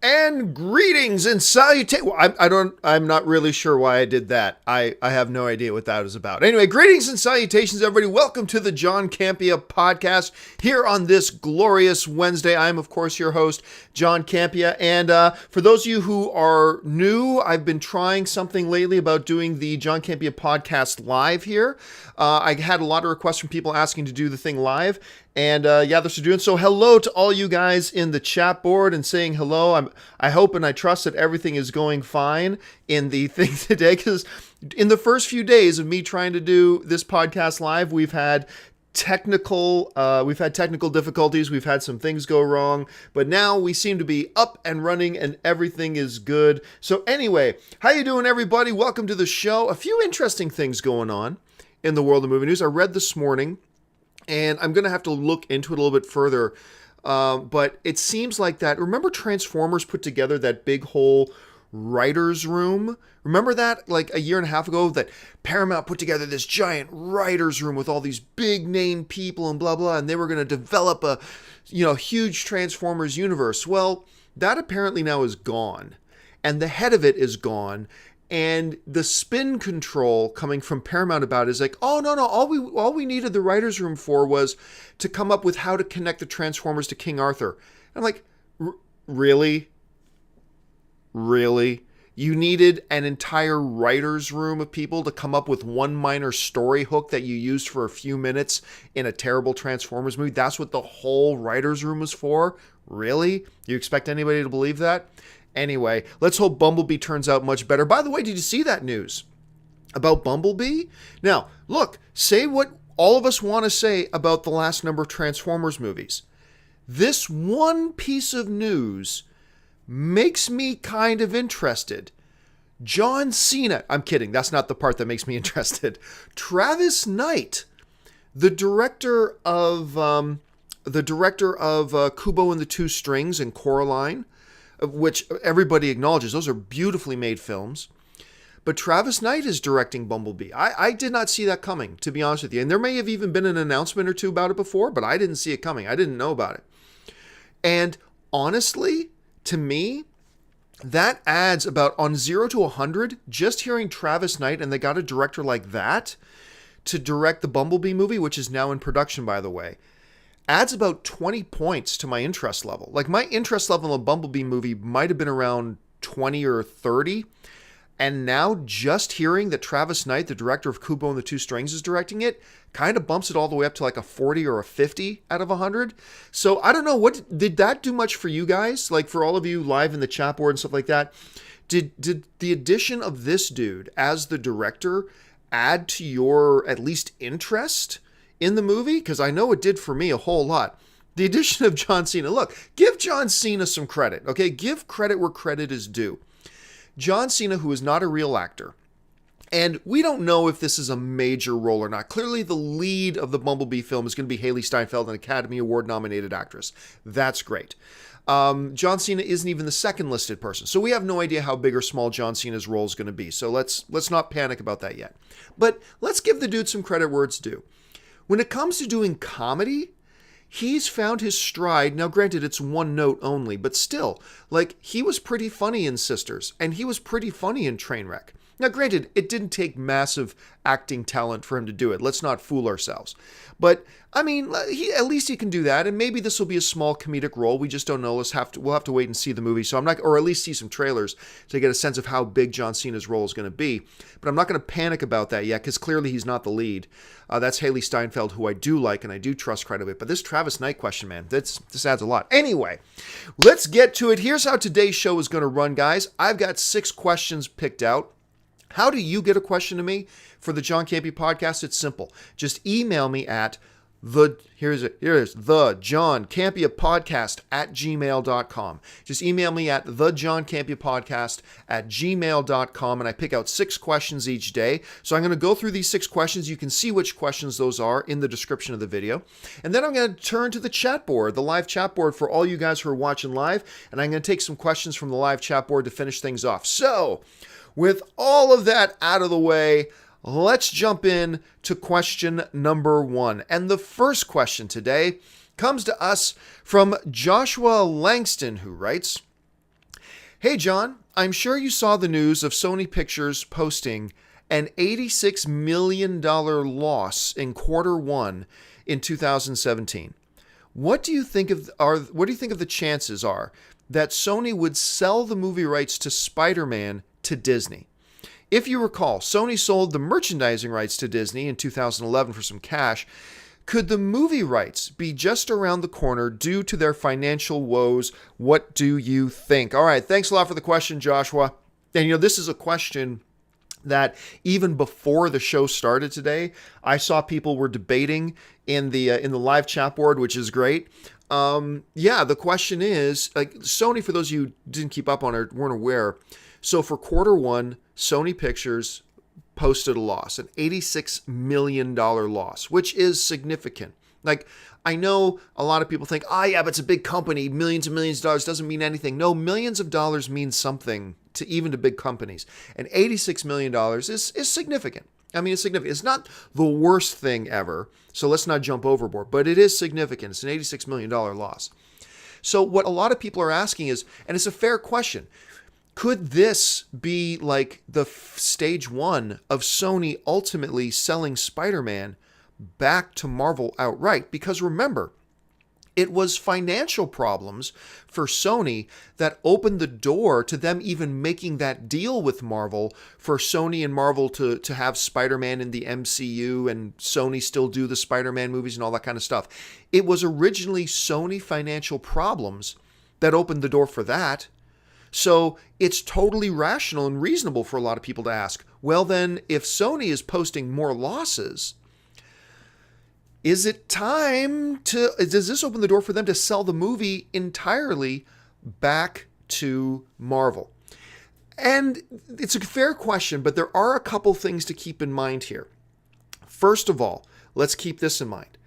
And greetings and salutations. Well, I'm not really sure why I did that. I have no idea what that is about. Anyway, greetings and salutations, everybody. Welcome to the John Campea podcast here on this glorious Wednesday. I'm, of course, your host, John Campea. And for those of you who are new, I've been trying something lately about doing the John Campea podcast live here. I had a lot of requests from people asking to do the thing live. And yeah, this is doing so. Hello to all you guys in the chat board and saying hello. I hope and I trust that everything is going fine in the thing today, because in the first few days of me trying to do this podcast live, we've had technical difficulties. We've had some things go wrong, but now we seem to be up and running and everything is good. So anyway, how you doing, everybody? Welcome to the show. A few interesting things going on in the world of movie news. I read this morning, and I'm going to have to look into it a little bit further. But it seems like that. Remember Transformers put together that big whole writer's room? Remember that like a year and a half ago, that Paramount put together this giant writer's room with all these big name people and blah, blah, and they were going to develop a, huge Transformers universe. Well, that apparently now is gone, and the head of it is gone. And the spin control coming from Paramount about it is like, oh, no, all we needed the writer's room for was to come up with how to connect the Transformers to King Arthur. And I'm like, really? Really? You needed an entire writer's room of people to come up with one minor story hook that you used for a few minutes in a terrible Transformers movie? That's what the whole writer's room was for? Really? You expect anybody to believe that? Anyway, let's hope Bumblebee turns out much better. By the way, did you see that news about Bumblebee? Now, look, say what all of us want to say about the last number of Transformers movies. This one piece of news makes me kind of interested. John Cena, I'm kidding, that's not the part that makes me interested. Travis Knight, the director of Kubo and the Two Strings and Coraline, which everybody acknowledges, those are beautifully made films. But Travis Knight is directing Bumblebee. I did not see that coming, to be honest with you. And there may have even been an announcement or two about it before, but I didn't see it coming. I didn't know about it. And honestly, to me, that adds about, on 0 to 100, just hearing Travis Knight, and they got a director like that to direct the Bumblebee movie, which is now in production, by the way, adds about 20 points to my interest level. Like, my interest level in a Bumblebee movie might have been around 20 or 30. And now just hearing that Travis Knight, the director of Kubo and the Two Strings, is directing it, kind of bumps it all the way up to like a 40 or a 50 out of 100. So I don't know, what did that do much for you guys? Like, for all of you live in the chat board and stuff like that, did the addition of this dude as the director add to your at least interest in the movie? Because I know it did for me a whole lot. The addition of John Cena. Look, give John Cena some credit, okay? Give credit where credit is due. John Cena, who is not a real actor, and we don't know if this is a major role or not. Clearly, the lead of the Bumblebee film is going to be Hailee Steinfeld, an Academy Award-nominated actress. That's great. John Cena isn't even the second listed person, so we have no idea how big or small John Cena's role is going to be. So let's not panic about that yet. But let's give the dude some credit where it's due. When it comes to doing comedy, he's found his stride. Now, granted, it's one note only, but still, like, he was pretty funny in Sisters, and he was pretty funny in Trainwreck. Now, granted, it didn't take massive acting talent for him to do it. Let's not fool ourselves. But, I mean, at least he can do that, and maybe this will be a small comedic role. We just don't know. We'll have to wait and see the movie. So I'm not, or at least see some trailers to get a sense of how big John Cena's role is going to be. But I'm not going to panic about that yet, because clearly he's not the lead. That's Hailee Steinfeld, who I do like and I do trust quite a bit. But this Travis Knight question, man, this adds a lot. Anyway, let's get to it. Here's how today's show is going to run, guys. I've got 6 questions picked out. How do you get a question to me for the John Campea podcast? It's simple. Just email me at the John Campea podcast at gmail.com. Just email me at the John Campea podcast at gmail.com, and I pick out 6 questions each day. So I'm going to go through these 6 questions. You can see which questions those are in the description of the video. And then I'm going to turn to the chat board, the live chat board for all you guys who are watching live, and I'm going to take some questions from the live chat board to finish things off. So, with all of that out of the way, let's jump in to question number 1. And the first question today comes to us from Joshua Langston, who writes, Hey, John, I'm sure you saw the news of Sony Pictures posting an $86 million loss in quarter one in 2017. What do you think of the chances are that Sony would sell the movie rights to Spider-Man to Disney? If you recall, Sony sold the merchandising rights to Disney in 2011 for some cash. Could the movie rights be just around the corner due to their financial woes? What do you think? All right, thanks a lot for the question, Joshua. And this is a question that even before the show started today, I saw people were debating in the live chat board, which is great. The question is, Sony, for those of you who didn't keep up on it, weren't aware. So for quarter one, Sony Pictures posted a loss, an $86 million loss, which is significant. I know a lot of people think, but it's a big company, millions and millions of dollars doesn't mean anything. No, millions of dollars means something to big companies. And $86 million is significant. I mean, it's significant. It's not the worst thing ever, so let's not jump overboard, but it is significant. It's an $86 million loss. So what a lot of people are asking is, and it's a fair question, could this be like the stage one of Sony ultimately selling Spider-Man back to Marvel outright? Because remember, it was financial problems for Sony that opened the door to them even making that deal with Marvel for Sony and Marvel to have Spider-Man in the MCU and Sony still do the Spider-Man movies and all that kind of stuff. It was originally Sony financial problems that opened the door for that. So it's totally rational and reasonable for a lot of people to ask, well then, if Sony is posting more losses, is it time does this open the door for them to sell the movie entirely back to Marvel? And it's a fair question, but there are a couple things to keep in mind here. First of all, let's keep this in mind.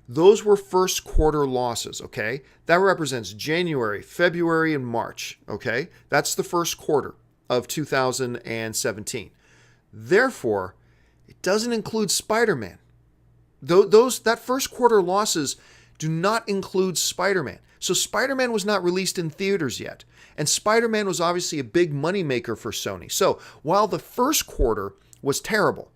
Those were first quarter losses, okay? That represents January, February, and March, okay? That's the first quarter of 2017. Therefore, it doesn't include Spider-Man. That first quarter losses do not include Spider-Man. So Spider-Man was not released in theaters yet. And Spider-Man was obviously a big moneymaker for Sony. So while the first quarter was terrible,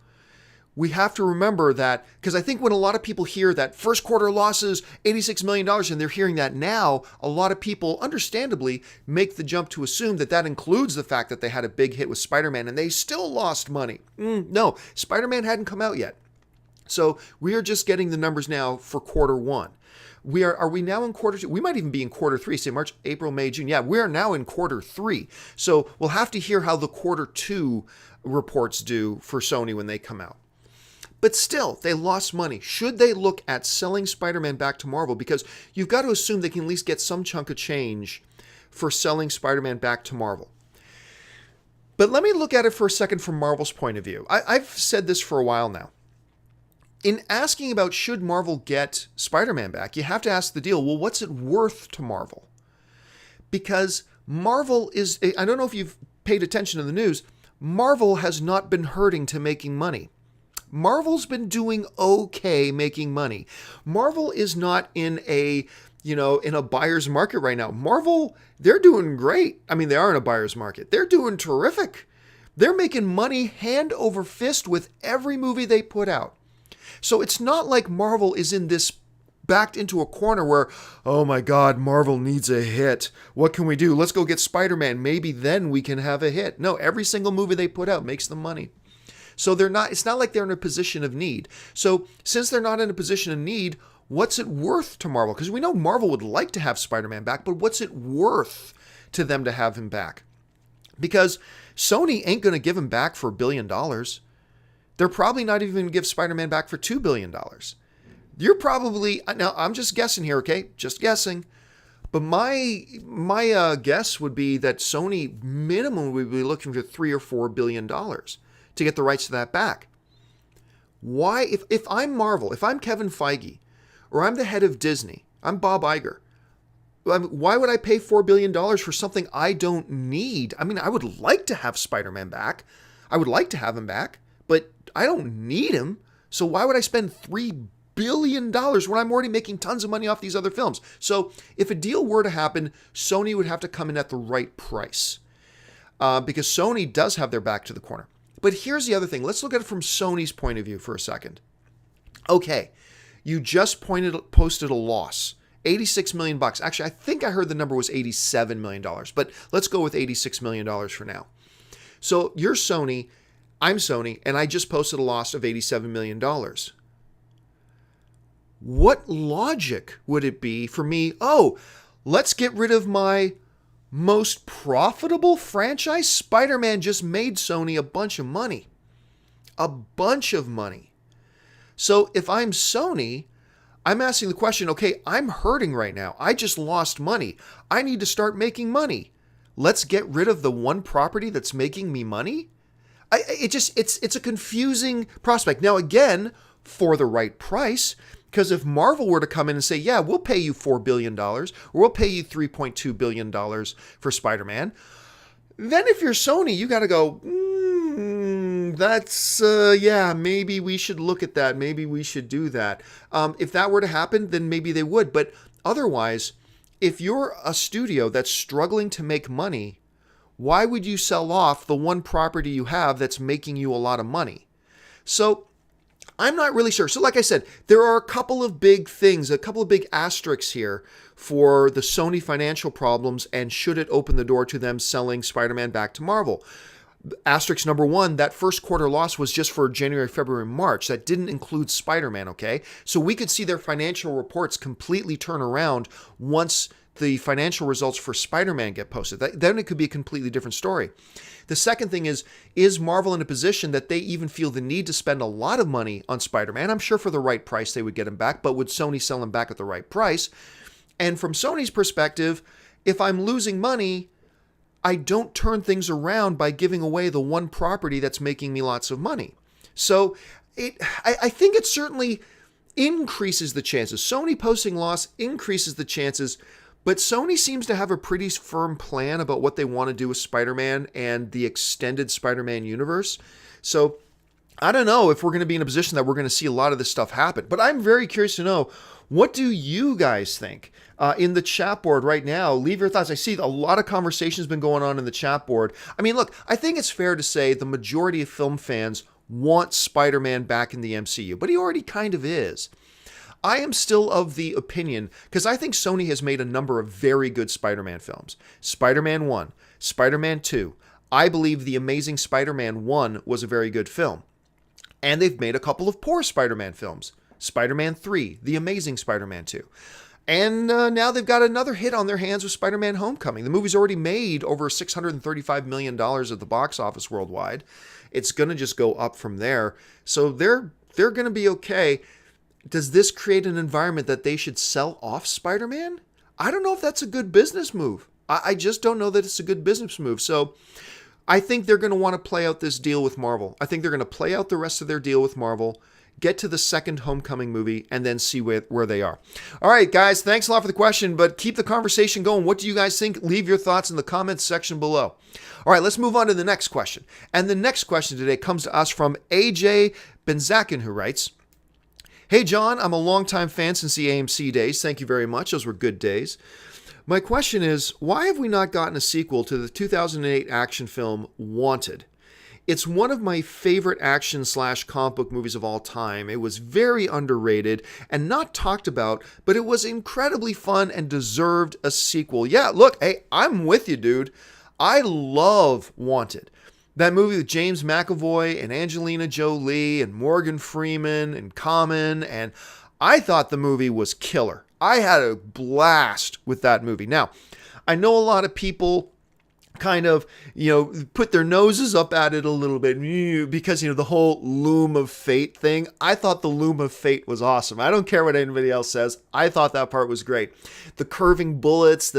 we have to remember that, because I think when a lot of people hear that first quarter losses, $86 million, and they're hearing that now, a lot of people, understandably, make the jump to assume that that includes the fact that they had a big hit with Spider-Man and they still lost money. No, Spider-Man hadn't come out yet. So we are just getting the numbers now for quarter one. Are we now in quarter two? We might even be in quarter three, say March, April, May, June. Yeah, we are now in quarter three. So we'll have to hear how the quarter two reports do for Sony when they come out. But still, they lost money. Should they look at selling Spider-Man back to Marvel? Because you've got to assume they can at least get some chunk of change for selling Spider-Man back to Marvel. But let me look at it for a second from Marvel's point of view. I've said this for a while now. In asking about should Marvel get Spider-Man back, you have to ask the deal, well, what's it worth to Marvel? Because Marvel is, I don't know if you've paid attention to the news, Marvel has not been hurting to making money. Marvel's been doing okay making money. Marvel is not in a buyer's market right now. Marvel, they're doing great. I mean, they are in a buyer's market. They're doing terrific. They're making money hand over fist with every movie they put out. So it's not like Marvel is in this backed into a corner where, oh my God, Marvel needs a hit. What can we do? Let's go get Spider-Man. Maybe then we can have a hit. No, every single movie they put out makes them money. So it's not like they're in a position of need. So since they're not in a position of need, what's it worth to Marvel? Because we know Marvel would like to have Spider-Man back, but what's it worth to them to have him back? Because Sony ain't going to give him back for $1 billion. They're probably not even going to give Spider-Man back for $2 billion. You're probably, now I'm just guessing here, okay? Just guessing. But my guess would be that Sony minimum would be looking for $3 or $4 billion to get the rights to that back. Why, if I'm Marvel, if I'm Kevin Feige, or I'm the head of Disney, I'm Bob Iger, why would I pay $4 billion for something I don't need? I mean, I would like to have Spider-Man back. I would like to have him back, but I don't need him. So why would I spend $3 billion when I'm already making tons of money off these other films? So if a deal were to happen, Sony would have to come in at the right price. because Sony does have their back to the corner. But here's the other thing. Let's look at it from Sony's point of view for a second. Okay, you just posted a loss. $86 million. Actually, I think I heard the number was $87 million, but let's go with $86 million for now. So you're Sony, I'm Sony, and I just posted a loss of $87 million. What logic would it be for me? Oh, let's get rid of my most profitable franchise. Spider-Man just made Sony a bunch of money. A bunch of money. So if I'm Sony, I'm asking the question, okay, I'm hurting right now. I just lost money. I need to start making money. Let's get rid of the one property that's making me money? It's a confusing prospect. Now, again, for the right price, because if Marvel were to come in and say, yeah, we'll pay you $4 billion, or we'll pay you $3.2 billion for Spider-Man, then if you're Sony, you got to go, yeah, maybe we should look at that. Maybe we should do that. If that were to happen, then maybe they would. But otherwise, if you're a studio that's struggling to make money, why would you sell off the one property you have that's making you a lot of money? So I'm not really sure. So like I said, there are a couple of big things, a couple of big asterisks here for the Sony financial problems, and should it open the door to them selling Spider-Man back to Marvel. Asterisk number one, that first quarter loss was just for January, February, March. That didn't include Spider-Man, okay? So we could see their financial reports completely turn around once the financial results for Spider-Man get posted. Then it could be a completely different story. The second thing is Marvel in a position that they even feel the need to spend a lot of money on Spider-Man? I'm sure for the right price they would get him back, but would Sony sell him back at the right price? And from Sony's perspective, if I'm losing money, I don't turn things around by giving away the one property that's making me lots of money. So I think it certainly increases the chances. Sony posting loss increases the chances, but Sony seems to have a pretty firm plan about what they want to do with Spider-Man and the extended Spider-Man universe. So I don't know if we're going to be in a position that we're going to see a lot of this stuff happen, but I'm very curious to know, what do you guys think? In the chat board right now, leave your thoughts. I see a lot of conversations been going on in the chat board. I mean, look, I think it's fair to say the majority of film fans want Spider-Man back in the MCU, but he already kind of is. I am still of the opinion, because I think Sony has made a number of very good Spider-Man films. Spider-Man 1, Spider-Man 2. I believe The Amazing Spider-Man 1 was a very good film. And they've made a couple of poor Spider-Man films. Spider-Man 3, The Amazing Spider-Man 2. And now they've got another hit on their hands with Spider-Man Homecoming. The movie's already made over $635 million at the box office worldwide. It's going to just go up from there. So they're going to be okay. Does this create an environment that they should sell off Spider-Man? I don't know if that's a good business move. I just don't know that it's a good business move. So I think they're going to want to play out this deal with Marvel. I think they're going to play out the rest of their deal with Marvel, get to the second Homecoming movie, and then see where they are. All right, guys, thanks a lot for the question, but keep the conversation going. What do you guys think? Leave your thoughts in the comments section below. All right, let's move on to the next question. And the next question today comes to us from AJ Benzaken, who writes, "Hey, John, I'm a longtime fan since the AMC days. Thank you very much. Those were good days. My question is, why have we not gotten a sequel to the 2008 action film Wanted? It's one of my favorite action/comic book movies of all time. It was very underrated and not talked about, but it was incredibly fun and deserved a sequel." Yeah, look, hey, I'm with you, dude. I love Wanted. That movie with James McAvoy and Angelina Jolie and Morgan Freeman and Common, and I thought the movie was killer. I had a blast with that movie. Now, I know a lot of people kind of, put their noses up at it a little bit because, the whole Loom of Fate thing. I thought the Loom of Fate was awesome. I don't care what anybody else says. I thought that part was great. The curving bullets,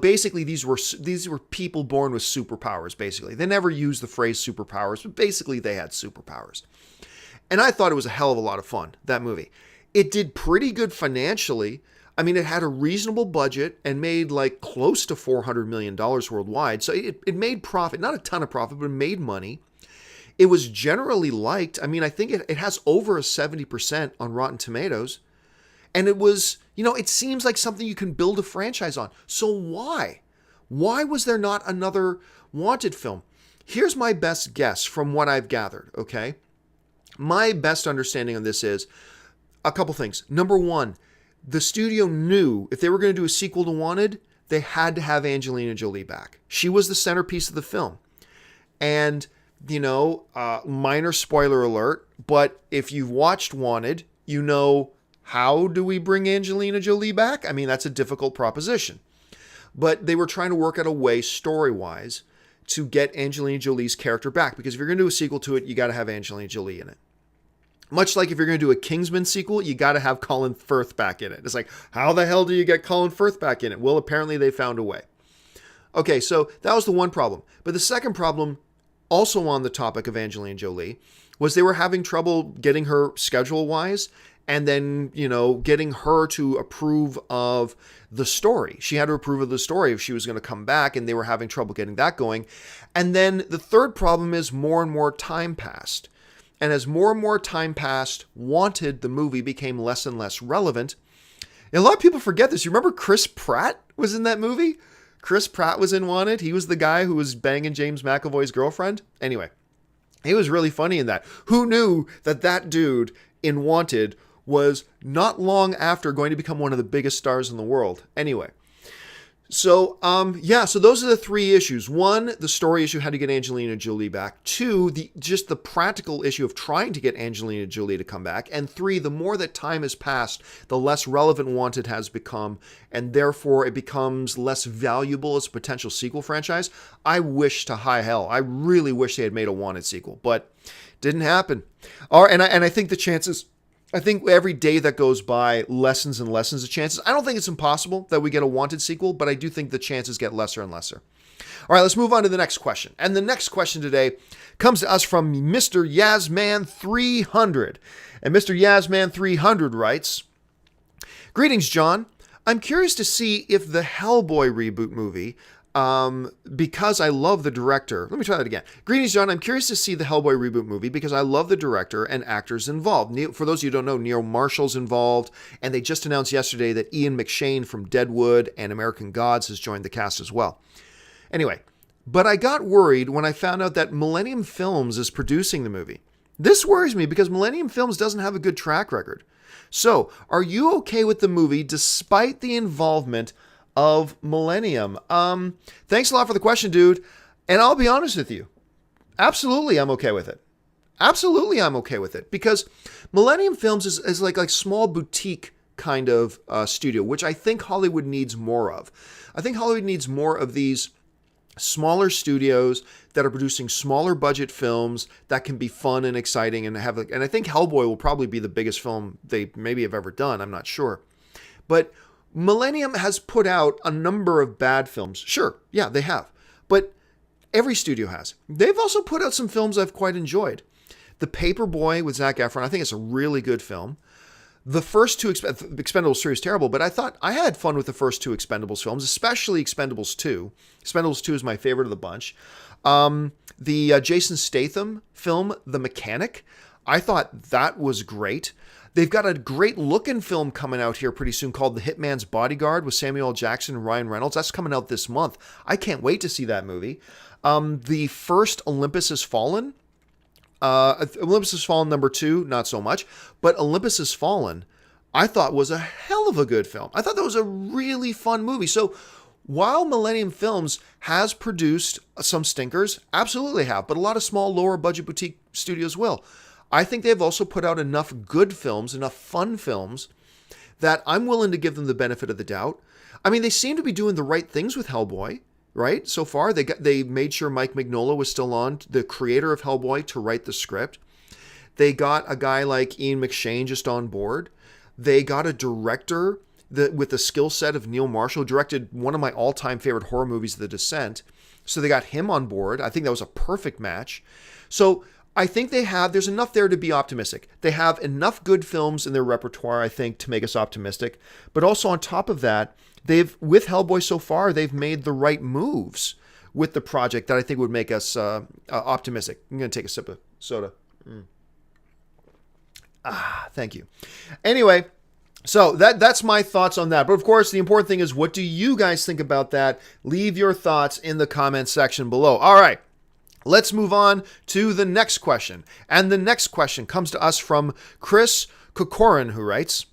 basically these were people born with superpowers, basically. They never used the phrase superpowers, but basically they had superpowers. And I thought it was a hell of a lot of fun, that movie. It did pretty good financially. I mean, it had a reasonable budget and made like close to $400 million worldwide. So it made profit, not a ton of profit, but it made money. It was generally liked. I mean, I think it has over a 70% on Rotten Tomatoes. And it was, it seems like something you can build a franchise on. So why? Why was there not another Wanted film? Here's my best guess from what I've gathered, okay? My best understanding of this is a couple things. Number one, the studio knew if they were going to do a sequel to Wanted, they had to have Angelina Jolie back. She was the centerpiece of the film. And, minor spoiler alert, but if you've watched Wanted, you know, how do we bring Angelina Jolie back? I mean, that's a difficult proposition. But they were trying to work out a way, story-wise, to get Angelina Jolie's character back. Because if you're going to do a sequel to it, you got to have Angelina Jolie in it. Much like if you're going to do a Kingsman sequel, you got to have Colin Firth back in it. It's like, how the hell do you get Colin Firth back in it? Well, apparently they found a way. Okay, so that was the one problem. But the second problem, also on the topic of Angelina Jolie, was they were having trouble getting her schedule-wise and then, getting her to approve of the story. She had to approve of the story if she was going to come back, and they were having trouble getting that going. And then the third problem is more and more time passed. And as more and more time passed, Wanted, the movie, became less and less relevant. And a lot of people forget this. You remember Chris Pratt was in that movie? Chris Pratt was in Wanted. He was the guy who was banging James McAvoy's girlfriend. Anyway, he was really funny in that. Who knew that dude in Wanted was not long after going to become one of the biggest stars in the world? Anyway. So, so those are the three issues. One, the story issue, how to get Angelina Jolie back. Two, just the practical issue of trying to get Angelina Jolie to come back. And three, the more that time has passed, the less relevant Wanted has become, and therefore it becomes less valuable as a potential sequel franchise. I wish to high hell, I really wish they had made a Wanted sequel, but didn't happen. And I think the chances... I think every day that goes by lessens and lessens the chances. I don't think it's impossible that we get a Wanted sequel, but I do think the chances get lesser and lesser. All right, let's move on to the next question. And the next question today comes to us from Mr. Yazman300. And Mr. Yazman300 writes, "Greetings, John. I'm curious to see if the Hellboy reboot movie, because I love the director." Let me try that again. "Greetings, John. I'm curious to see the Hellboy reboot movie because I love the director and actors involved." For those of you who don't know, Neil Marshall's involved, and they just announced yesterday that Ian McShane from Deadwood and American Gods has joined the cast as well. Anyway, but I got worried when I found out that Millennium Films is producing the movie. This worries me because Millennium Films doesn't have a good track record. So, are you okay with the movie despite the involvement of Millennium? Thanks a lot for the question, dude. And I'll be honest with you. Absolutely, I'm okay with it. Absolutely, I'm okay with it. Because Millennium Films is like small boutique kind of studio, which I think Hollywood needs more of. I think Hollywood needs more of these smaller studios that are producing smaller budget films that can be fun and exciting and and I think Hellboy will probably be the biggest film they maybe have ever done. I'm not sure. But Millennium has put out a number of bad films. Sure, yeah, they have. But every studio has. They've also put out some films I've quite enjoyed. The Paperboy with Zac Efron, I think it's a really good film. The first two Expendables 3 is terrible, but I had fun with the first two Expendables films, especially Expendables 2. Expendables 2 is my favorite of the bunch. The Jason Statham film, The Mechanic, I thought that was great. They've got a great looking film coming out here pretty soon called The Hitman's Bodyguard with Samuel L. Jackson and Ryan Reynolds. That's coming out this month. I can't wait to see that movie. The first Olympus Has Fallen. Olympus Has Fallen number 2, not so much. But Olympus Has Fallen, I thought was a hell of a good film. I thought that was a really fun movie. So while Millennium Films has produced some stinkers, absolutely have, but a lot of small, lower budget boutique studios will. I think they've also put out enough good films, enough fun films, that I'm willing to give them the benefit of the doubt. I mean, they seem to be doing the right things with Hellboy, right? So far, they made sure Mike Mignola was still on, the creator of Hellboy, to write the script. They got a guy like Ian McShane just on board. They got a director with the skill set of Neil Marshall, directed one of my all-time favorite horror movies, The Descent. So they got him on board. I think that was a perfect match. So I think there's enough there to be optimistic. They have enough good films in their repertoire, I think, to make us optimistic. But also on top of that, with Hellboy so far, they've made the right moves with the project that I think would make us optimistic. I'm going to take a sip of soda. Thank you. Anyway, So that's my thoughts on that. But of course, the important thing is, what do you guys think about that? Leave your thoughts in the comment section below. All right. Let's move on to the next question. And the next question comes to us from Chris Corcoran, who writes,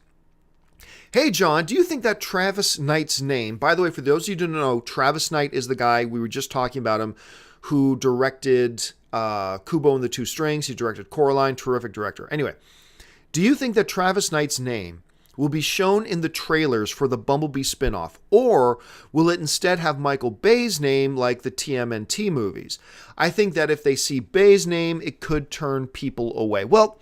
"Hey, John, do you think that Travis Knight's name," by the way, for those of you who don't know, Travis Knight is the guy, we were just talking about him, who directed Kubo and the Two Strings. He directed Coraline, terrific director. Anyway, do you think that Travis Knight's name will be shown in the trailers for the Bumblebee spinoff, or will it instead have Michael Bay's name like the TMNT movies? I think that if they see Bay's name, it could turn people away. Well,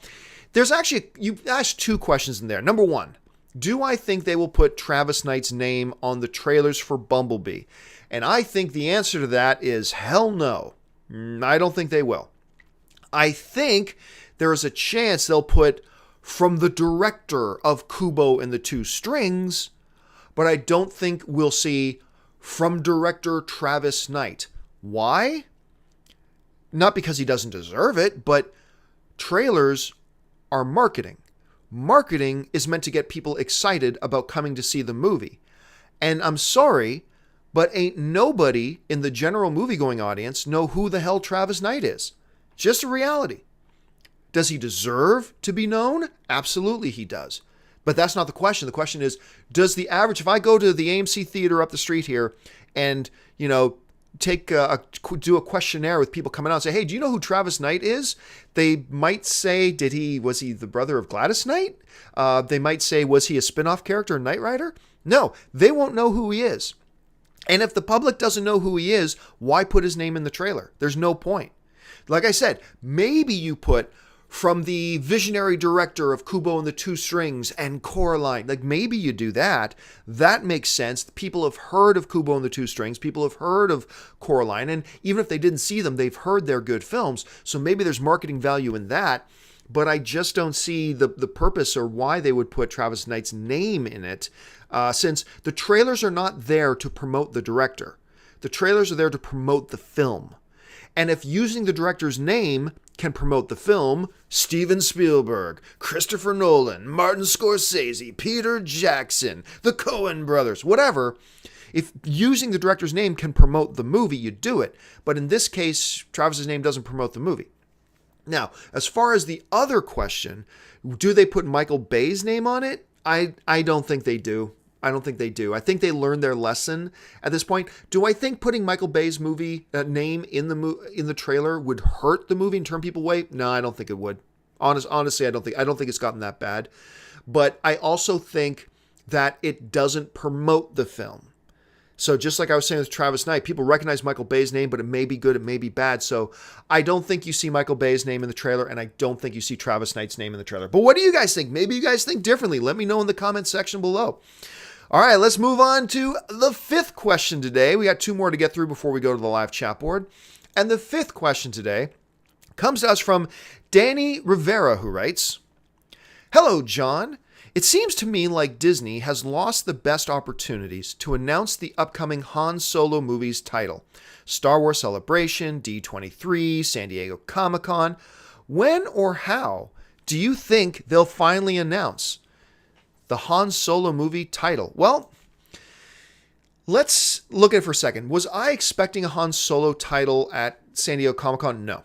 there's actually, you asked two questions in there. Number one, do I think they will put Travis Knight's name on the trailers for Bumblebee? And I think the answer to that is hell no. I don't think they will. I think there is a chance they'll put from the director of Kubo and the Two Strings, but I don't think we'll see from director Travis Knight. Why? Not because he doesn't deserve it, but trailers are marketing. Marketing is meant to get people excited about coming to see the movie. And I'm sorry, but ain't nobody in the general movie-going audience know who the hell Travis Knight is. Just a reality. Does he deserve to be known? Absolutely he does. But that's not the question. The question is, does the average, if I go to the AMC theater up the street here and, do a questionnaire with people coming out and say, hey, do you know who Travis Knight is? They might say, was he the brother of Gladys Knight? They might say, was he a spin-off character in Knight Rider? No, they won't know who he is. And if the public doesn't know who he is, why put his name in the trailer? There's no point. Like I said, maybe you put from the visionary director of Kubo and the Two Strings and Coraline. Like, maybe you do that. That makes sense. People have heard of Kubo and the Two Strings. People have heard of Coraline. And even if they didn't see them, they've heard they're good films. So maybe there's marketing value in that. But I just don't see the purpose or why they would put Travis Knight's name in it, since the trailers are not there to promote the director. The trailers are there to promote the film. And if using the director's name can promote the film, Steven Spielberg, Christopher Nolan, Martin Scorsese, Peter Jackson, the Coen brothers, whatever, if using the director's name can promote the movie, you do it. But in this case, Travis's name doesn't promote the movie. Now, as far as the other question, do they put Michael Bay's name on it? I don't think they do. I don't think they do. I think they learned their lesson at this point. Do I think putting Michael Bay's movie name in the trailer would hurt the movie and turn people away? No, I don't think it would. Honestly, I don't think it's gotten that bad. But I also think that it doesn't promote the film. So just like I was saying with Travis Knight, people recognize Michael Bay's name, but it may be good, it may be bad. So I don't think you see Michael Bay's name in the trailer, and I don't think you see Travis Knight's name in the trailer. But what do you guys think? Maybe you guys think differently. Let me know in the comment section below. All right, let's move on to the fifth question today. We got two more to get through before we go to the live chat board. And the fifth question today comes to us from Danny Rivera, who writes, "Hello, John. It seems to me like Disney has lost the best opportunities to announce the upcoming Han Solo movie's title. Star Wars Celebration, D23, San Diego Comic-Con. When or how do you think they'll finally announce the Han Solo movie title?" Well, let's look at it for a second. Was I expecting a Han Solo title at San Diego Comic-Con? No.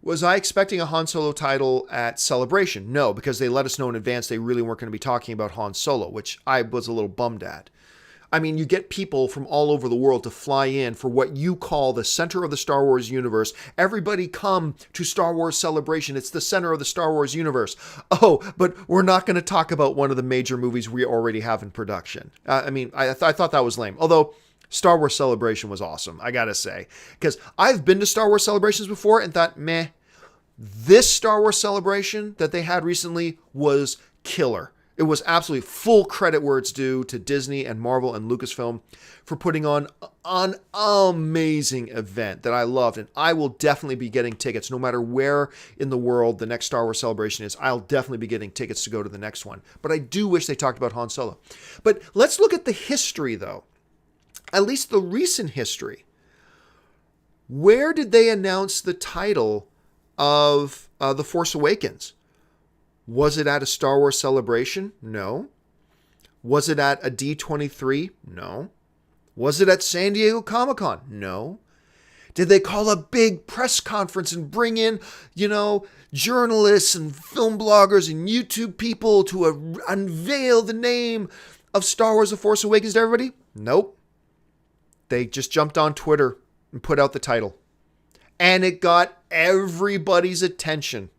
Was I expecting a Han Solo title at Celebration? No, because they let us know in advance they really weren't going to be talking about Han Solo, which I was a little bummed at. I mean, you get people from all over the world to fly in for what you call the center of the Star Wars universe. Everybody come to Star Wars Celebration. It's the center of the Star Wars universe. Oh, but we're not going to talk about one of the major movies we already have in production. I thought that was lame. Although Star Wars Celebration was awesome, I gotta say. Because I've been to Star Wars Celebrations before and thought, meh. This Star Wars Celebration that they had recently was killer. It was absolutely full credit where it's due to Disney and Marvel and Lucasfilm for putting on an amazing event that I loved. And I will definitely be getting tickets no matter where in the world the next Star Wars Celebration is. I'll definitely be getting tickets to go to the next one. But I do wish they talked about Han Solo. But let's look at the history, though. At least the recent history. Where did they announce the title of The Force Awakens? Was it at a Star Wars Celebration? No. Was it at a D23? No. Was it at San Diego Comic-Con? No. Did they call a big press conference and bring in, journalists and film bloggers and YouTube people to unveil the name of Star Wars The Force Awakens to everybody? Nope. They just jumped on Twitter and put out the title. And it got everybody's attention.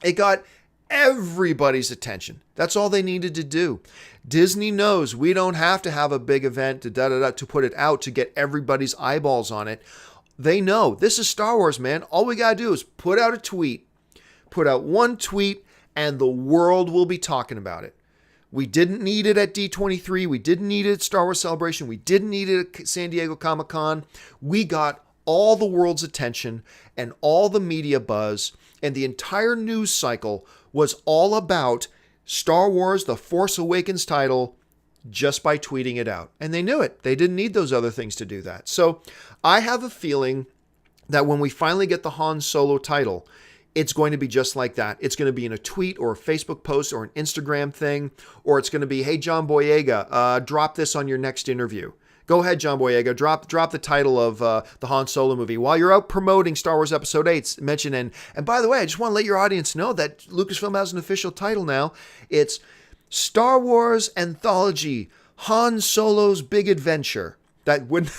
It got everybody's attention. That's all they needed to do. Disney knows we don't have to have a big event to put it out to get everybody's eyeballs on it. They know this is Star Wars, man. All we got to do is put out a tweet. Put out one tweet and the world will be talking about it. We didn't need it at D23. We didn't need it at Star Wars Celebration. We didn't need it at San Diego Comic-Con. We got all the world's attention and all the media buzz, and the entire news cycle was all about Star Wars The Force Awakens title just by tweeting it out. And they knew it. They didn't need those other things to do that. So I have a feeling that when we finally get the Han Solo title, it's going to be just like that. It's going to be in a tweet or a Facebook post or an Instagram thing, or it's going to be, hey, John Boyega, drop this on your next interview. Go ahead, John Boyega, drop the title of the Han Solo movie. While you're out promoting Star Wars Episode 8, mention, and by the way, I just want to let your audience know that Lucasfilm has an official title now. It's Star Wars Anthology, Han Solo's Big Adventure. That would...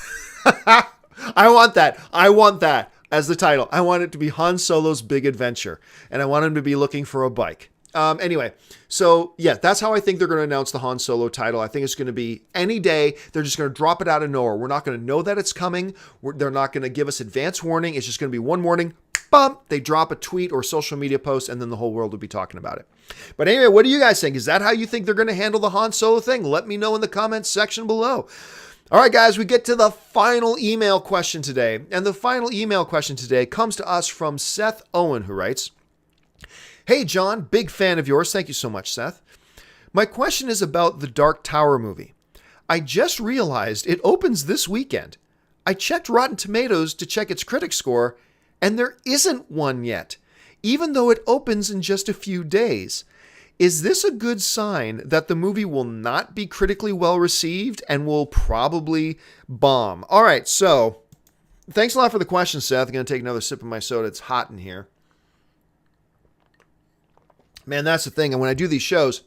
I want that as the title. I want it to be Han Solo's Big Adventure. And I want him to be looking for a bike. Anyway, so yeah, that's how I think they're going to announce the Han Solo title. I think it's going to be any day. They're just going to drop it out of nowhere. We're not going to know that it's coming. They're not going to give us advance warning. It's just going to be one morning, bump, they drop a tweet or social media post, and then the whole world will be talking about it. But anyway, what do you guys think? Is that how you think they're going to handle the Han Solo thing? Let me know in the comments section below. All right, guys, we get to the final email question today. And the final email question today comes to us from Seth Owen, who writes, hey, John, big fan of yours. Thank you so much, Seth. My question is about the Dark Tower movie. I just realized it opens this weekend. I checked Rotten Tomatoes to check its critic score, and there isn't one yet, even though it opens in just a few days. Is this a good sign that the movie will not be critically well received and will probably bomb? All right, so thanks a lot for the question, Seth. I'm going to take another sip of my soda. It's hot in here. Man, that's the thing. And when I do these shows,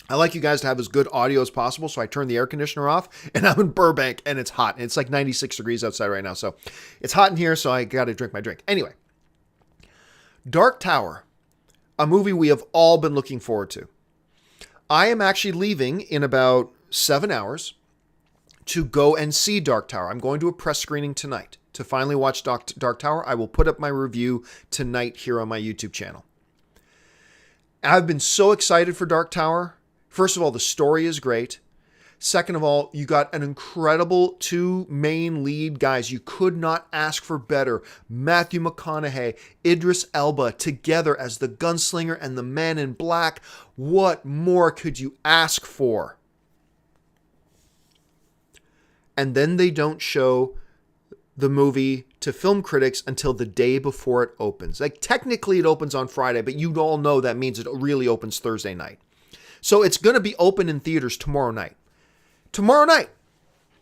I like you guys to have as good audio as possible. So I turn the air conditioner off, and I'm in Burbank and it's hot. It's like 96 degrees outside right now. So it's hot in here. So I got to drink my drink. Anyway, Dark Tower, a movie we have all been looking forward to. I am actually leaving in about 7 hours to go and see Dark Tower. I'm going to a press screening tonight to finally watch Dark Tower. I will put up my review tonight here on my YouTube channel. I've been so excited for Dark Tower. First of all, the story is great. Second of all, you got an incredible two main lead guys. You could not ask for better. Matthew McConaughey, Idris Elba together as the gunslinger and the man in black. What more could you ask for? And then they don't show the movie to film critics until the day before it opens. Like, technically it opens on Friday, but you all know that means it really opens Thursday night. So it's going to be open in theaters tomorrow night.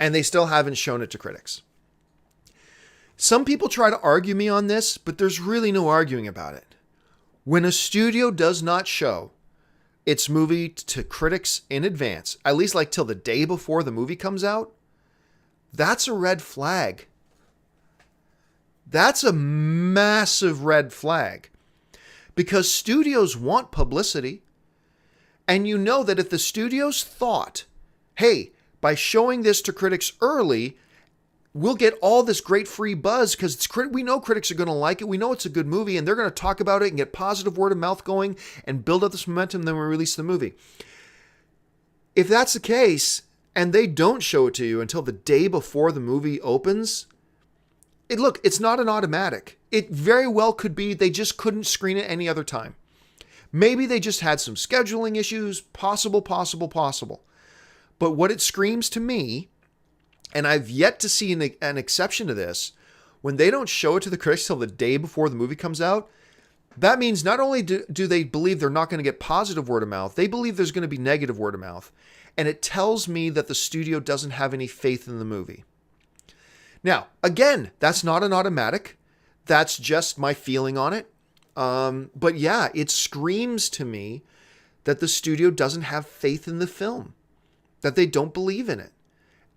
And they still haven't shown it to critics. Some people try to argue me on this, but there's really no arguing about it. When a studio does not show its movie to critics in advance, at least like till the day before the movie comes out, that's a red flag. That's a massive red flag. Because studios want publicity. And you know that if the studios thought, hey, by showing this to critics early, we'll get all this great free buzz because we know critics are going to like it. We know it's a good movie and they're going to talk about it and get positive word of mouth going and build up this momentum, then we release the movie. If that's the case and they don't show it to you until the day before the movie opens, it's not an automatic. It very well could be they just couldn't screen it any other time. Maybe they just had some scheduling issues. Possible. But what it screams to me, and I've yet to see an exception to this, when they don't show it to the critics till the day before the movie comes out, that means not only do they believe they're not going to get positive word of mouth, they believe there's going to be negative word of mouth. and it tells me that the studio doesn't have any faith in the movie. Now, again, that's not an automatic. That's just my feeling on it. But yeah, it screams to me that the studio doesn't have faith in the film, that they don't believe in it.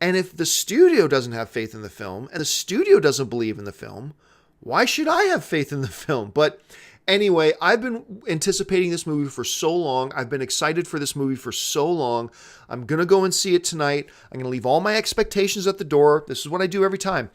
And if the studio doesn't have faith in the film and the studio doesn't believe in the film, why should I have faith in the film? But anyway, I've been anticipating this movie for so long. I've been excited for this movie for so long. I'm going to go and see it tonight. I'm going to leave all my expectations at the door. This is what I do every time.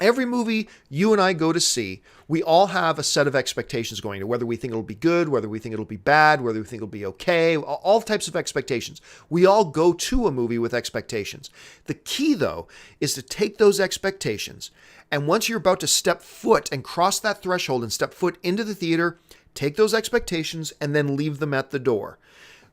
Every movie you and I go to see, we all have a set of expectations going to, whether we think it'll be good, whether we think it'll be bad, whether we think it'll be okay, all types of expectations. We all go to a movie with expectations. The key, though, is to take those expectations, and once you're about to step foot and cross that threshold and step foot into the theater, take those expectations and then leave them at the door.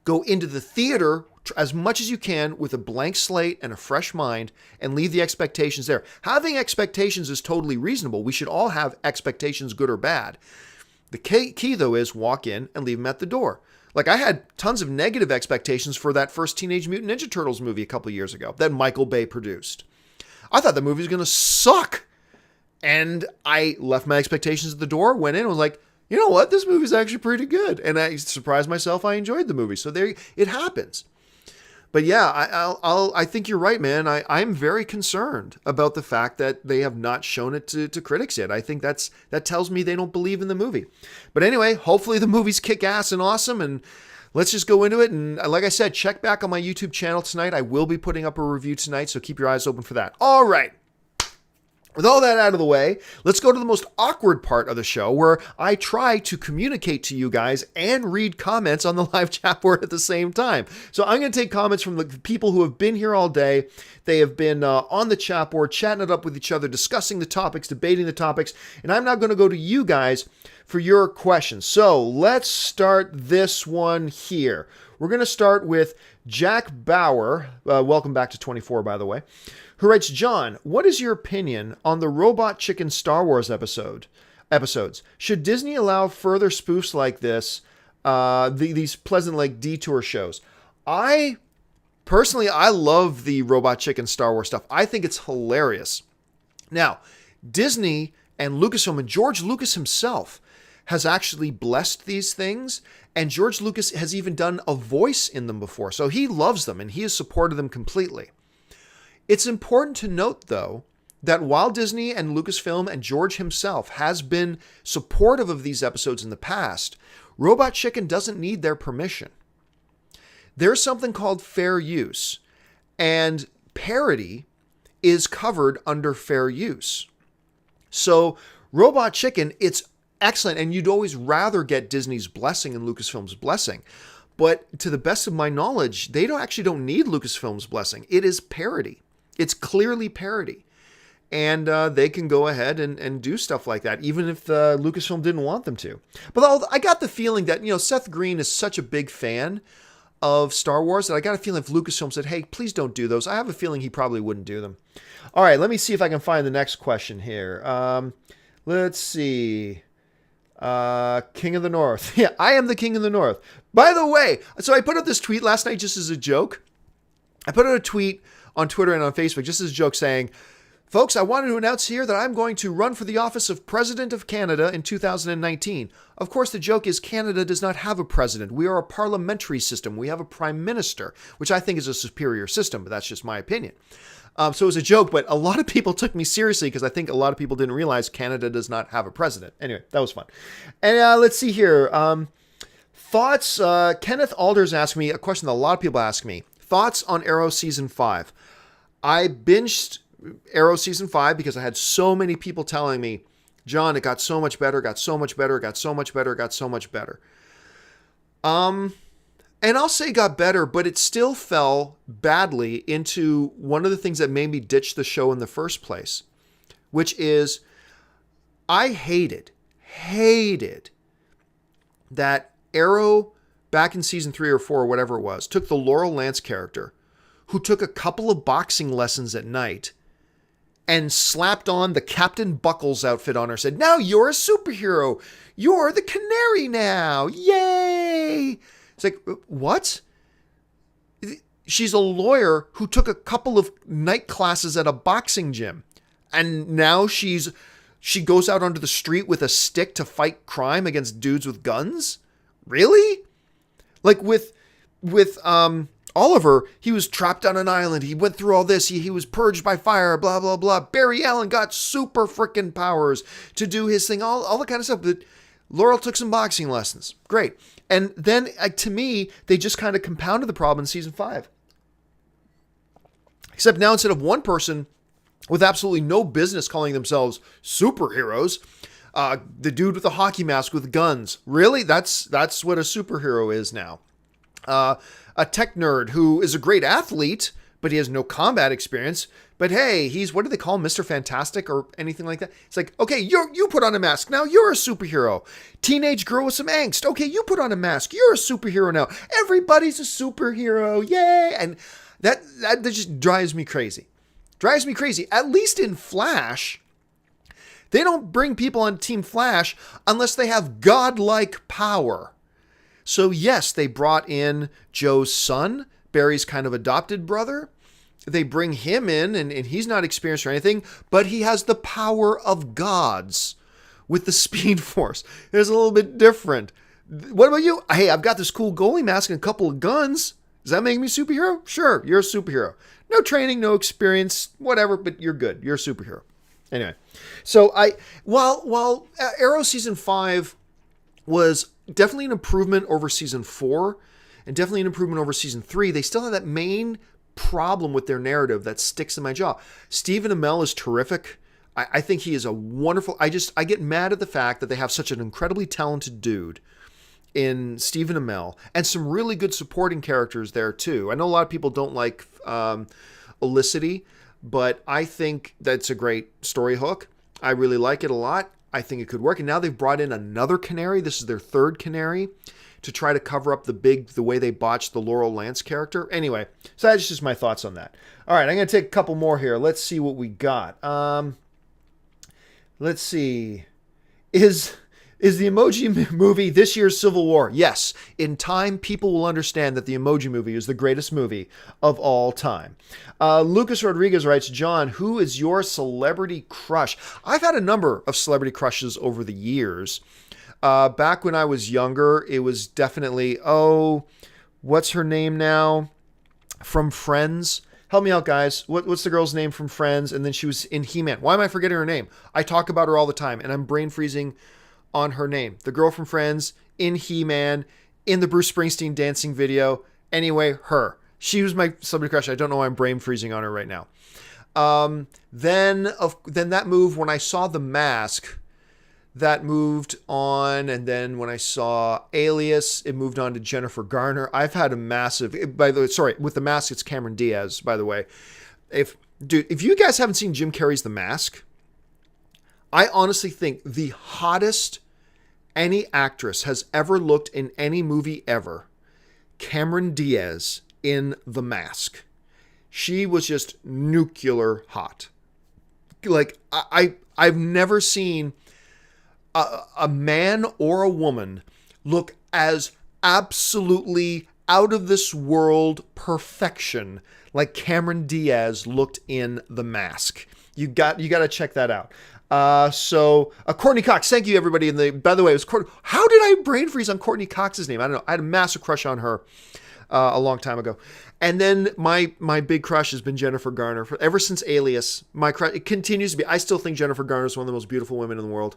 Go into the theater as much as you can with a blank slate and a fresh mind and leave the expectations there. Having expectations is totally reasonable. We should all have expectations, good or bad. The key though, is walk in and leave them at the door. Like, I had tons of negative expectations for that first Teenage Mutant Ninja Turtles movie a couple of years ago that Michael Bay produced. I thought the movie was going to suck. And I left my expectations at the door, went in and was like, you know what? This movie's actually pretty good. And I surprised myself. I enjoyed the movie. So there, it happens. But yeah, I think you're right, man. I'm very concerned about the fact that they have not shown it to critics yet. I think that tells me they don't believe in the movie. But anyway, hopefully the movie's kick ass and awesome. And let's just go into it. And like I said, check back on my YouTube channel tonight. I will be putting up a review tonight. So keep your eyes open for that. All right. With all that out of the way, let's go to the most awkward part of the show, where I try to communicate to you guys and read comments on the live chat board at the same time. So I'm going to take comments from the people who have been here all day. They have been on the chat board, chatting it up with each other, discussing the topics, debating the topics, and I'm now going to go to you guys for your questions. So let's start this one here. We're going to start with Jack Bauer. Welcome back to 24, by the way. Who writes, John, what is your opinion on the Robot Chicken Star Wars episodes? Should Disney allow further spoofs like this, these Pleasant Lake detour shows? I love the Robot Chicken Star Wars stuff. I think it's hilarious. Now, Disney and Lucasfilm and George Lucas himself has actually blessed these things, and George Lucas has even done a voice in them before. So he loves them and he has supported them completely. It's important to note, though, that while Disney and Lucasfilm and George himself has been supportive of these episodes in the past, Robot Chicken doesn't need their permission. There's something called fair use, and parody is covered under fair use. So Robot Chicken, it's excellent, and you'd always rather get Disney's blessing and Lucasfilm's blessing. But to the best of my knowledge, they don't need Lucasfilm's blessing. It is parody. It's clearly parody. And they can go ahead and do stuff like that, even if Lucasfilm didn't want them to. But I got the feeling that, Seth Green is such a big fan of Star Wars that I got a feeling if Lucasfilm said, hey, please don't do those, I have a feeling he probably wouldn't do them. All right, let me see if I can find the next question here. Let's see. King of the North. Yeah, I am the King of the North. By the way, so I put out this tweet last night just as a joke. I put out a tweet on Twitter and on Facebook just as a joke saying, folks, I wanted to announce here that I'm going to run for the office of President of Canada in 2019. Of course, the joke is Canada does not have a president. We are a parliamentary system. We have a prime minister, which I think is a superior system, but that's just my opinion. So it was a joke, but a lot of people took me seriously because I think a lot of people didn't realize Canada does not have a president. Anyway, that was fun. And let's see here. Thoughts? Kenneth Alders asked me a question that a lot of people ask me. Thoughts on Arrow Season 5? I binged Arrow Season 5 because I had so many people telling me, John, it got so much better, got so much better, got so much better, got so much better. And I'll say it got better, but it still fell badly into one of the things that made me ditch the show in the first place, which is I hated that Arrow back in season 3 or 4 or whatever it was, took the Laurel Lance character who took a couple of boxing lessons at night and slapped on the Captain Buckles outfit on her, said, now you're a superhero. You're the Canary now. Yay. It's like, what? she's a lawyer who took a couple of night classes at a boxing gym. And now she goes out onto the street with a stick to fight crime against dudes with guns? Really? Like with Oliver, he was trapped on an island. He went through all this. He was purged by fire, blah, blah, blah. Barry Allen got super freaking powers to do his thing, all the kind of stuff. But Laurel took some boxing lessons. Great. And then, to me, they just kind of compounded the problem in season 5. Except now, instead of one person with absolutely no business calling themselves superheroes, the dude with the hockey mask with guns. Really? That's what a superhero is now. A tech nerd who is a great athlete, but he has no combat experience. But hey, he's, what do they call him, Mr. Fantastic or anything like that? It's like, okay, you put on a mask. Now you're a superhero. Teenage girl with some angst. Okay, you put on a mask. You're a superhero now. Everybody's a superhero. Yay. And that just drives me crazy. Drives me crazy. At least in Flash, they don't bring people on Team Flash unless they have godlike power. So yes, they brought in Joe's son, Barry's kind of adopted brother. They bring him in, and he's not experienced or anything, but he has the power of gods with the Speed Force. It's a little bit different. What about you? Hey, I've got this cool goalie mask and a couple of guns. Does that make me a superhero? Sure, you're a superhero. No training, no experience, whatever, but you're good. You're a superhero. Anyway, so while Arrow season 5 was definitely an improvement over season 4 and definitely an improvement over season 3, they still have that main problem with their narrative that sticks in my jaw. Stephen Amell is terrific. I think he is a wonderful... I get mad at the fact that they have such an incredibly talented dude in Stephen Amell and some really good supporting characters there too. I know a lot of people don't like Olicity, but I think that's a great story hook. I really like it a lot. I think it could work. And now they've brought in another Canary. This is their third Canary to try to cover up the way they botched the Laurel Lance character. Anyway, so that's just my thoughts on that. All right, I'm going to take a couple more here. Let's see what we got. Let's see. Is the Emoji Movie this year's Civil War? Yes. In time, people will understand that the Emoji Movie is the greatest movie of all time. Lucas Rodriguez writes, John, who is your celebrity crush? I've had a number of celebrity crushes over the years. Back when I was younger, it was definitely, what's her name now? From Friends. Help me out, guys. What's the girl's name from Friends? And then she was in He-Man. Why am I forgetting her name? I talk about her all the time, and I'm brain freezing on her name. The girl from Friends, in He-Man, in the Bruce Springsteen dancing video. Anyway, her. She was my celebrity crush. I don't know why I'm brain freezing on her right now. Then that moved when I saw The Mask. That moved on, and then when I saw Alias, it moved on to Jennifer Garner. I've had a massive... with The Mask, it's Cameron Diaz, by the way. If you guys haven't seen Jim Carrey's The Mask, I honestly think the hottest any actress has ever looked in any movie ever, Cameron Diaz in The Mask. She was just nuclear hot. Like, I've never seen a man or a woman look as absolutely out of this world perfection like Cameron Diaz looked in The Mask. You got to check that out. Courtney Cox, thank you everybody. By the way, it was Courtney. How did I brain freeze on Courtney Cox's name? I don't know. I had a massive crush on her a long time ago. And then my big crush has been Jennifer Garner ever since Alias. My crush, it continues to be. I still think Jennifer Garner is one of the most beautiful women in the world.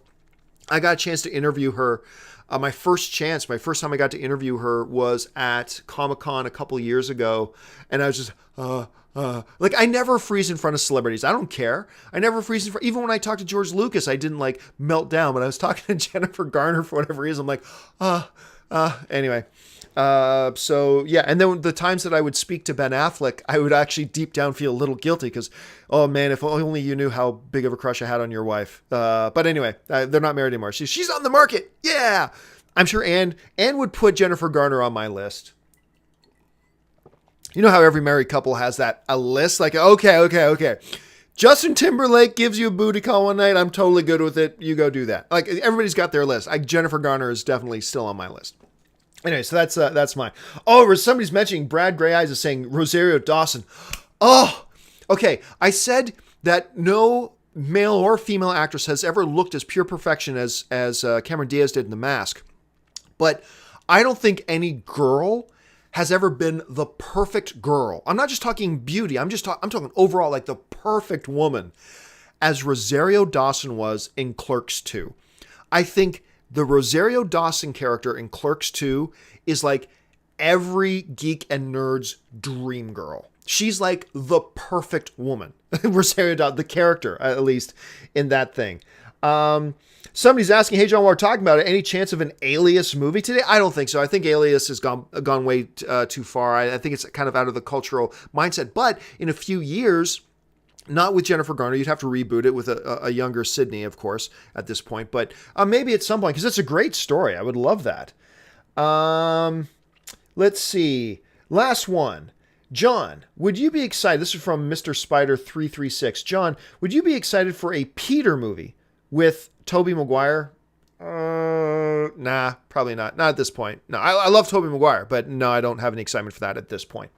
I got a chance to interview her. My first time I got to interview her was at Comic-Con a couple years ago. And I was just, like, I never freeze in front of celebrities. I don't care. I never freeze in front. Even when I talked to George Lucas, I didn't like melt down. But I was talking to Jennifer Garner for whatever reason. I'm like, anyway. So yeah. And then the times that I would speak to Ben Affleck, I would actually deep down feel a little guilty because, oh man, if only you knew how big of a crush I had on your wife. But anyway, they're not married anymore. She's on the market. Yeah. I'm sure Anne would put Jennifer Garner on my list. You know how every married couple has a list? Like, okay. Justin Timberlake gives you a booty call one night. I'm totally good with it. You go do that. Like, everybody's got their list. Jennifer Garner is definitely still on my list. Anyway, so that's mine. Oh, somebody's mentioning Brad Gray Eyes is saying Rosario Dawson. Oh, okay. I said that no male or female actress has ever looked as pure perfection as Cameron Diaz did in The Mask. But I don't think any girl has ever been the perfect girl. I'm not just talking beauty. I'm talking overall, like the perfect woman, as Rosario Dawson was in Clerks 2. I think the Rosario Dawson character in Clerks 2 is like every geek and nerd's dream girl. She's like the perfect woman. Rosario Dawson, the character, at least, in that thing. Somebody's asking, hey, John, while we're talking about it, any chance of an Alias movie today? I don't think so. I think Alias has gone way too far. I think it's kind of out of the cultural mindset. But in a few years, not with Jennifer Garner, you'd have to reboot it with a younger Sydney, of course, at this point. But maybe at some point, because it's a great story. I would love that. Let's see. Last one. John, would you be excited? This is from Mr. Spider 336. John, would you be excited for a Peter movie with Tobey Maguire? Nah, probably not. Not at this point. No, I love Tobey Maguire, but no, I don't have any excitement for that at this point.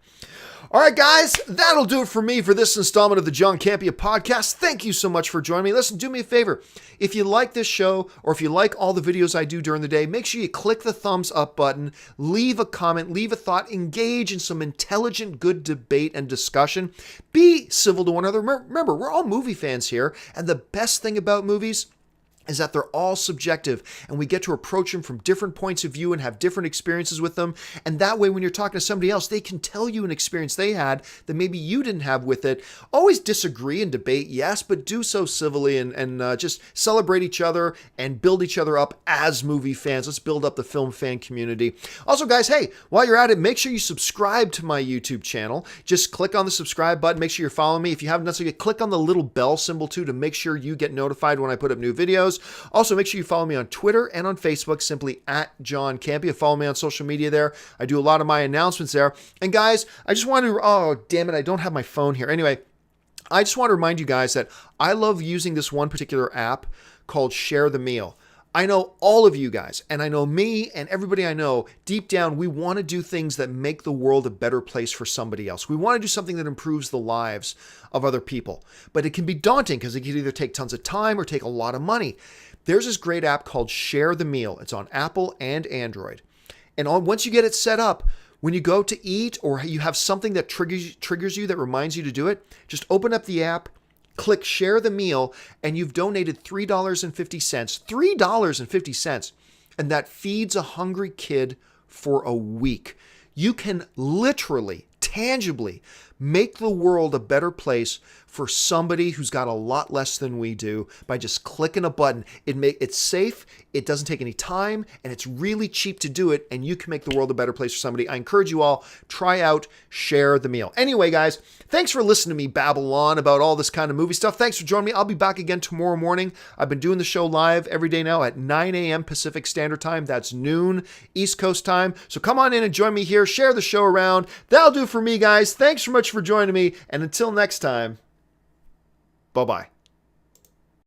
All right, guys, that'll do it for me for this installment of the John Campea podcast. Thank you so much for joining me. Listen, do me a favor. If you like this show or if you like all the videos I do during the day, make sure you click the thumbs up button, leave a comment, leave a thought, engage in some intelligent, good debate and discussion. Be civil to one another. Remember, we're all movie fans here, and the best thing about movies is that they're all subjective, and we get to approach them from different points of view and have different experiences with them. And that way, when you're talking to somebody else, they can tell you an experience they had that maybe you didn't have with it. Always disagree and debate, yes, but do so civilly and just celebrate each other and build each other up as movie fans. Let's build up the film fan community. Also, guys, hey, while you're at it, make sure you subscribe to my YouTube channel. Just click on the subscribe button. Make sure you're following me. If you haven't done so yet, click on the little bell symbol too to make sure you get notified when I put up new videos. Also, make sure you follow me on Twitter and on Facebook, simply at John Campea. Follow me on social media there. I do a lot of my announcements there. And guys, I just want to, oh, damn it, I don't have my phone here. Anyway, I just want to remind you guys that I love using this one particular app called Share the Meal. I know all of you guys, and I know me and everybody I know, deep down, we want to do things that make the world a better place for somebody else. We want to do something that improves the lives of other people. But it can be daunting because it can either take tons of time or take a lot of money. There's this great app called Share the Meal. It's on Apple and Android. And once you get it set up, when you go to eat or you have something that triggers you, that reminds you to do it, just open up the app, click Share the Meal, and you've donated $3.50. $3.50. And that feeds a hungry kid for a week. You can literally, tangibly make the world a better place for somebody who's got a lot less than we do by just clicking a button. It's safe, it doesn't take any time, and it's really cheap to do it, and you can make the world a better place for somebody. I encourage you all, try out Share the Meal. Anyway, guys, thanks for listening to me babble on about all this kind of movie stuff. Thanks for joining me. I'll be back again tomorrow morning. I've been doing the show live every day now at 9 a.m. Pacific Standard Time. That's noon East Coast time. So come on in and join me here. Share the show around. That'll do for me, guys. Thanks so much for joining me, and until next time, bye-bye.